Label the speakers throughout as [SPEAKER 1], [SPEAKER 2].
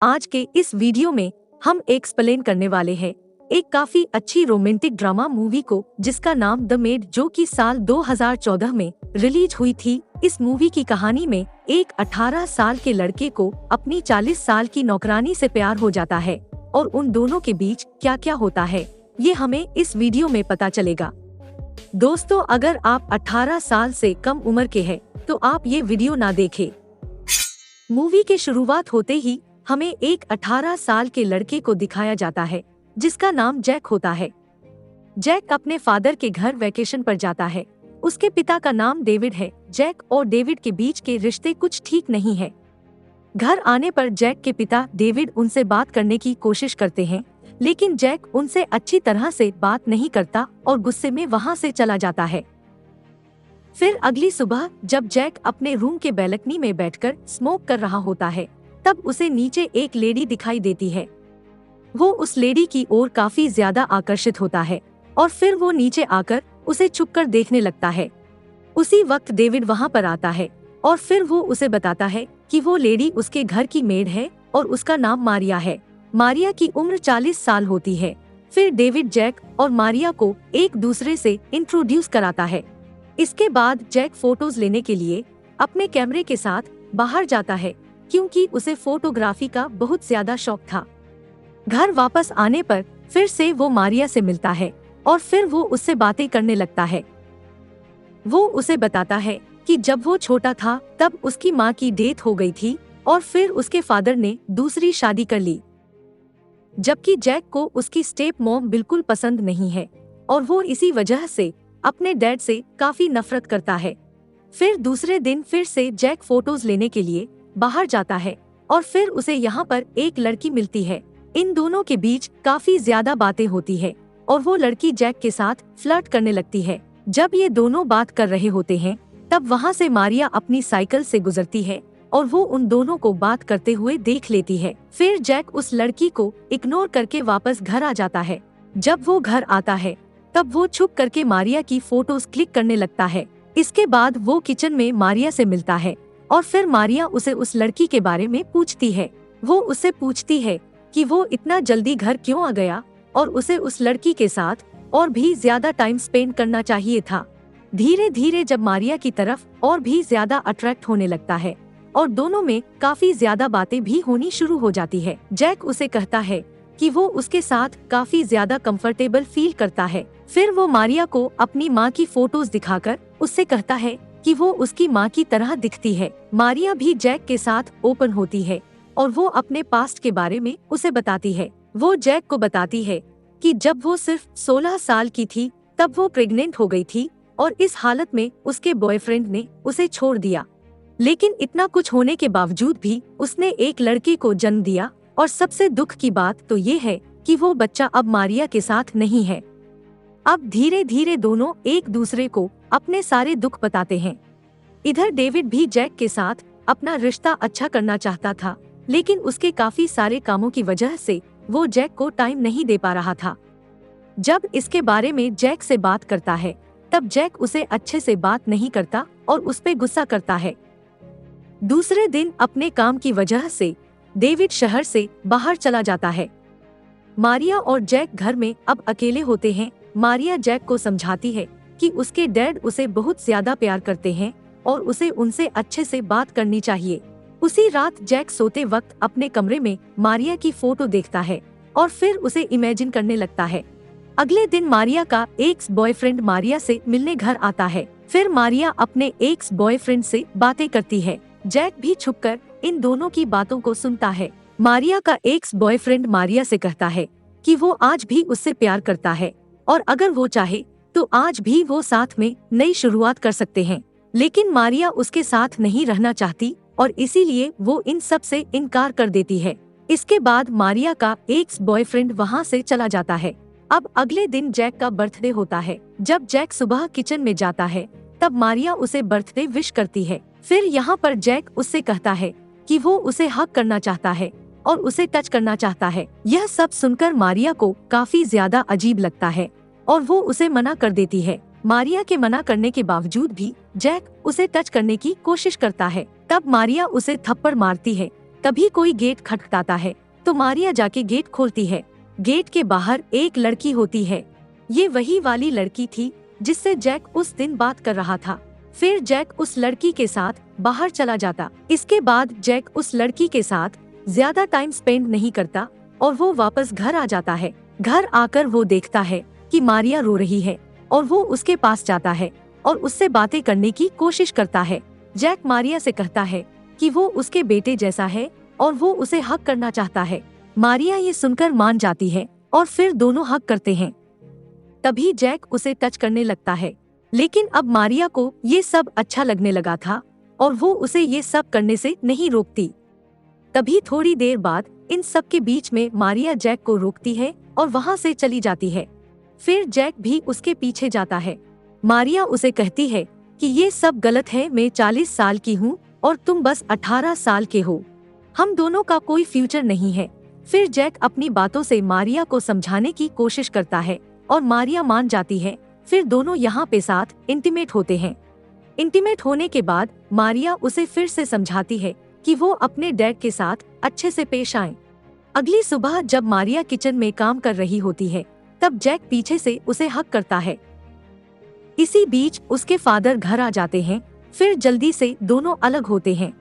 [SPEAKER 1] आज के इस वीडियो में हम एक्सप्लेन करने वाले हैं एक काफी अच्छी रोमांटिक ड्रामा मूवी को जिसका नाम द मेड, जो कि साल 2014 में रिलीज हुई थी। इस मूवी की कहानी में एक 18 साल के लड़के को अपनी 40 साल की नौकरानी से प्यार हो जाता है और उन दोनों के बीच क्या क्या होता है ये हमें इस वीडियो में पता चलेगा। दोस्तों, अगर आप 18 साल से कम उम्र के हैं तो आप ये वीडियो ना देखें। मूवी के शुरुआत होते ही हमें एक 18 साल के लड़के को दिखाया जाता है जिसका नाम जैक होता है। जैक अपने फादर के घर वैकेशन पर जाता है। उसके पिता का नाम डेविड है। जैक और डेविड के बीच के रिश्ते कुछ ठीक नहीं है। घर आने पर जैक के पिता डेविड उनसे बात करने की कोशिश करते हैं, लेकिन जैक उनसे अच्छी तरह से बात नहीं करता और गुस्से में वहां से चला जाता है। फिर अगली सुबह जब जैक अपने रूम के बैल्कनी में बैठकर स्मोक कर रहा होता है, तब उसे नीचे एक लेडी दिखाई देती है। वो उस लेडी की ओर काफी ज्यादा आकर्षित होता है और फिर वो नीचे आकर उसे छुपकर देखने लगता है। उसी वक्त डेविड वहां पर आता है और फिर वो उसे बताता है कि वो लेडी उसके घर की मेड है और उसका नाम मारिया है। मारिया की उम्र 40 साल होती है। फिर डेविड जैक और मारिया को एक दूसरे से इंट्रोड्यूस कराता है। इसके बाद जैक फोटोज लेने के लिए अपने कैमरे के साथ बाहर जाता है क्योंकि उसे फोटोग्राफी का बहुत ज्यादा शौक था। घर वापस आने पर फिर से वो मारिया से मिलता है और फिर वो उससे बातें करने लगता है। वो उसे बताता है कि जब वो छोटा था तब उसकी माँ की डेथ हो गई थी और फिर उसके फादर ने दूसरी शादी कर ली, जबकि जैक को उसकी स्टेप मॉम बिल्कुल पसंद नहीं है और वो इसी वजह से अपने डैड से काफी नफरत करता है। फिर दूसरे दिन फिर से जैक फोटोज लेने के लिए बाहर जाता है और फिर उसे यहाँ पर एक लड़की मिलती है। इन दोनों के बीच काफी ज्यादा बातें होती है और वो लड़की जैक के साथ फ्लर्ट करने लगती है। जब ये दोनों बात कर रहे होते हैं तब वहाँ से मारिया अपनी साइकिल से गुजरती है और वो उन दोनों को बात करते हुए देख लेती है। फिर जैक उस लड़की को इग्नोर करके वापस घर आ जाता है। जब वो घर आता है तब वो छुप करके मारिया की फोटोज क्लिक करने लगता है। इसके बाद वो किचन में मारिया से मिलता है और फिर मारिया उसे उस लड़की के बारे में पूछती है। वो उससे पूछती है कि वो इतना जल्दी घर क्यों आ गया और उसे उस लड़की के साथ और भी ज्यादा टाइम स्पेंड करना चाहिए था। धीरे धीरे जब मारिया की तरफ और भी ज्यादा अट्रैक्ट होने लगता है और दोनों में काफी ज्यादा बातें भी होनी शुरू हो जाती है। जैक उसे कहता है कि वो उसके साथ काफी ज्यादा कंफर्टेबल फील करता है। फिर वो मारिया को अपनी माँ की फोटोज दिखाकर उससे कहता है कि वो उसकी माँ की तरह दिखती है। मारिया भी जैक के साथ ओपन होती है और वो अपने पास्ट के बारे में उसे बताती है। वो जैक को बताती है कि जब वो सिर्फ 16 साल की थी तब वो प्रेग्नेंट हो गई थी और इस हालत में उसके बॉयफ्रेंड ने उसे छोड़ दिया, लेकिन इतना कुछ होने के बावजूद भी उसने एक लड़के को जन्म दिया। और सबसे दुख की बात तो ये है कि वो बच्चा अब मारिया के साथ नहीं है। अब धीरे धीरे दोनों एक दूसरे को अपने सारे दुख बताते हैं। इधर डेविड भी जैक के साथ अपना रिश्ता अच्छा करना चाहता था, लेकिन उसके काफी सारे कामों की वजह से वो जैक को टाइम नहीं दे पा रहा था। जब इसके बारे में जैक से बात करता है तब जैक उसे अच्छे से बात नहीं करता और उस पे गुस्सा करता है। दूसरे दिन अपने काम की वजह से डेविड शहर से बाहर चला जाता है। मारिया और जैक घर में अब अकेले होते हैं। मारिया जैक को समझाती है कि उसके डैड उसे बहुत ज्यादा प्यार करते हैं और उसे उनसे अच्छे से बात करनी चाहिए। उसी रात जैक सोते वक्त अपने कमरे में मारिया की फोटो देखता है और फिर उसे इमेजिन करने लगता है। अगले दिन मारिया का एक्स बॉयफ्रेंड मारिया से मिलने घर आता है। फिर मारिया अपने एक्स बॉयफ्रेंड से बातें करती है। जैक भी छुपकर इन दोनों की बातों को सुनता है। मारिया का एक्स बॉयफ्रेंड मारिया से कहता है कि वो आज भी उससे प्यार करता है और अगर वो चाहे तो आज भी वो साथ में नई शुरुआत कर सकते हैं, लेकिन मारिया उसके साथ नहीं रहना चाहती और इसीलिए वो इन सब से इनकार कर देती है। इसके बाद मारिया का एक्स बॉयफ्रेंड वहाँ से चला जाता है। अब अगले दिन जैक का बर्थडे होता है। जब जैक सुबह किचन में जाता है तब मारिया उसे बर्थडे विश करती है। फिर यहाँ पर जैक उससे कहता है कि वो उसे हक करना चाहता है और उसे टच करना चाहता है। यह सब सुनकर मारिया को काफी ज्यादा अजीब लगता है और वो उसे मना कर देती है। मारिया के मना करने के बावजूद भी जैक उसे टच करने की कोशिश करता है। तब मारिया उसे थप्पड़ मारती है तभी कोई गेट खटखटाता है तो मारिया जाके गेट खोलती है। गेट के बाहर एक लड़की होती है। ये वही वाली लड़की थी जिससे जैक उस दिन बात कर रहा था। फिर जैक उस लड़की के साथ बाहर चला जाता। इसके बाद जैक उस लड़की के साथ ज्यादा टाइम स्पेंड नहीं करता और वो वापस घर आ जाता है। घर आकर वो देखता है कि मारिया रो रही है और वो उसके पास जाता है और उससे बातें करने की कोशिश करता है। जैक मारिया से कहता है कि वो उसके बेटे जैसा है और वो उसे हक करना चाहता है। मारिया ये सुनकर मान जाती है और फिर दोनों हक करते हैं। तभी जैक उसे टच करने लगता है, लेकिन अब मारिया को ये सब अच्छा लगने लगा था और वो उसे ये सब करने से नहीं रोकती। तभी थोड़ी देर बाद इन सब के बीच में मारिया जैक को रोकती है और वहाँ से चली जाती है। फिर जैक भी उसके पीछे जाता है। मारिया उसे कहती है कि ये सब गलत है, मैं 40 साल की हूँ और तुम बस 18 साल के हो, हम दोनों का कोई फ्यूचर नहीं है। फिर जैक अपनी बातों से मारिया को समझाने की कोशिश करता है और मारिया मान जाती है। फिर दोनों यहाँ पे साथ इंटीमेट होते हैं। इंटीमेट होने के बाद मारिया उसे फिर से समझाती है कि वो अपने डैड के साथ अच्छे से पेश आए। अगली सुबह जब मारिया किचन में काम कर रही होती है तब जैक पीछे से उसे हक करता है। इसी बीच उसके फादर घर आ जाते हैं। फिर जल्दी से दोनों अलग होते हैं।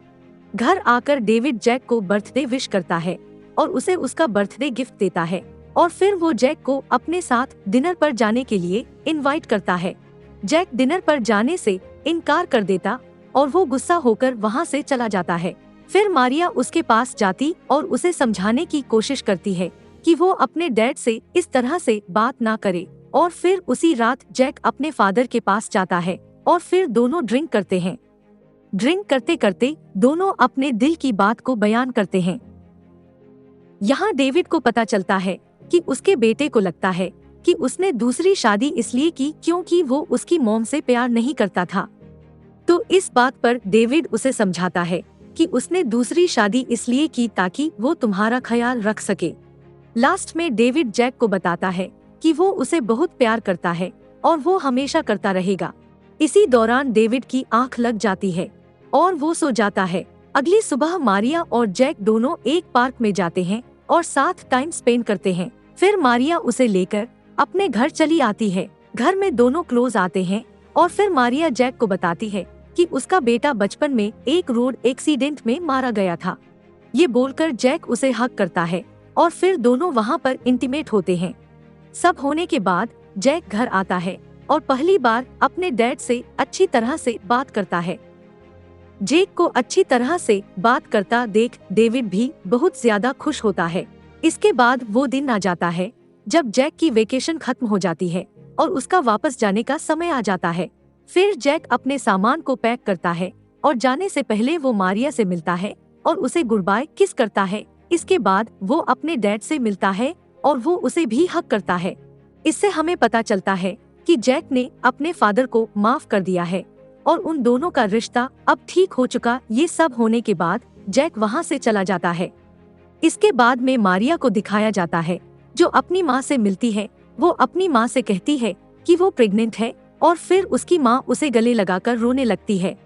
[SPEAKER 1] घर आकर डेविड जैक को बर्थडे विश करता है और उसे उसका बर्थडे गिफ्ट देता है और फिर वो जैक को अपने साथ डिनर पर जाने के लिए इनवाइट करता है। जैक डिनर पर जाने से इनकार कर देता और वो गुस्सा होकर वहाँ से चला जाता है। फिर मारिया उसके पास जाती और उसे समझाने की कोशिश करती है कि वो अपने डैड से इस तरह से बात ना करे। और फिर उसी रात जैक अपने फादर के पास जाता है और फिर दोनों ड्रिंक करते हैं। ड्रिंक करते करते दोनों अपने दिल की बात को बयान करते हैं। यहाँ डेविड को पता चलता है कि उसके बेटे को लगता है कि उसने दूसरी शादी इसलिए की क्योंकि वो उसकी मॉम से प्यार नहीं करता था। तो इस बात पर डेविड उसे समझाता है कि उसने दूसरी शादी इसलिए की ताकि वो तुम्हारा ख्याल रख सके। लास्ट में डेविड जैक को बताता है कि वो उसे बहुत प्यार करता है और वो हमेशा करता रहेगा। इसी दौरान डेविड की आंख लग जाती है और वो सो जाता है। अगली सुबह मारिया और जैक दोनों एक पार्क में जाते हैं और साथ टाइम स्पेंड करते हैं। फिर मारिया उसे लेकर अपने घर चली आती है। घर में दोनों क्लोज आते हैं और फिर मारिया जैक को बताती है कि उसका बेटा बचपन में एक रोड एक्सीडेंट में मारा गया था। ये बोलकर जैक उसे हक करता है और फिर दोनों वहाँ पर इंटीमेट होते हैं। सब होने के बाद जैक घर आता है और पहली बार अपने डैड से अच्छी तरह से बात करता है। जैक को अच्छी तरह से बात करता देख डेविड भी बहुत ज्यादा खुश होता है। इसके बाद वो दिन आ जाता है जब जैक की वेकेशन खत्म हो जाती है और उसका वापस जाने का समय आ जाता है। फिर जैक अपने सामान को पैक करता है और जाने से पहले वो मारिया से मिलता है और उसे गुड बाय किस करता है। इसके बाद वो अपने डैड से मिलता है और वो उसे भी हक करता है। इससे हमें पता चलता है कि जैक ने अपने फादर को माफ कर दिया है और उन दोनों का रिश्ता अब ठीक हो चुका। ये सब होने के बाद जैक वहाँ से चला जाता है। इसके बाद में मारिया को दिखाया जाता है जो अपनी माँ से मिलती है। वो अपनी माँ से कहती है कि वो प्रेग्नेंट है और फिर उसकी माँ उसे गले लगाकर रोने लगती है।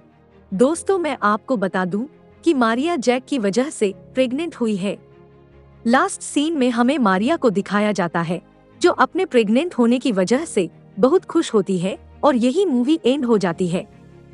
[SPEAKER 1] दोस्तों, मैं आपको बता दूं कि मारिया जैक की वजह से प्रेग्नेंट हुई है। लास्ट सीन में हमें मारिया को दिखाया जाता है जो अपने प्रेग्नेंट होने की वजह से बहुत खुश होती है और यही मूवी एंड हो जाती है।